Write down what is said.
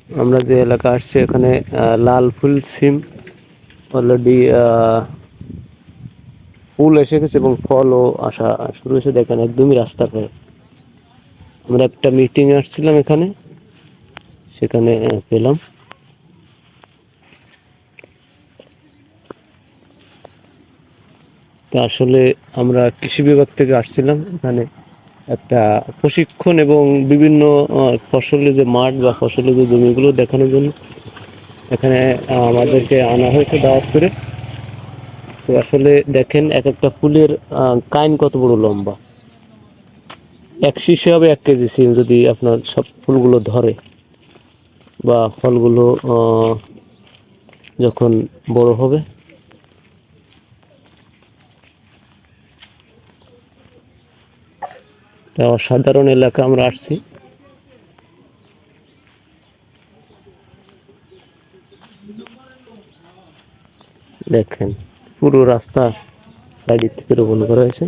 আমরা যে এলাকা আসছি এখানে লাল ফুল সিম অলরেডি ফুল এসে গেছে এবং ফলও আসা শুরু হয়েছে। দেখেন একদমই রাস্তার পাশে। আমরা একটা মিটিং আসছিলাম এখানে, সেখানে পেলাম। তো আসলে আমরা কৃষি বিভাগ থেকে আসছিলাম এখানে একটা প্রশিক্ষণ এবং বিভিন্ন ফসলের যে মাঠ বা ফসলের যে জমিগুলো দেখানোর জন্য এখানে আমাদেরকে আনা হয়েছে দাওয়াত করে। তো আসলে দেখেন এক একটা ফুলের কাইন কত বড় লম্বা, এক শীষে হবে 1 কেজি সিম যদি আপনার সব ফুলগুলো ধরে বা ফলগুলো যখন বড় হবে। তা অসাধারণ এলাকা আমরা আসছি। দেখেন পুরো রাস্তা সাইড থেকে রোপণ করা হয়েছে।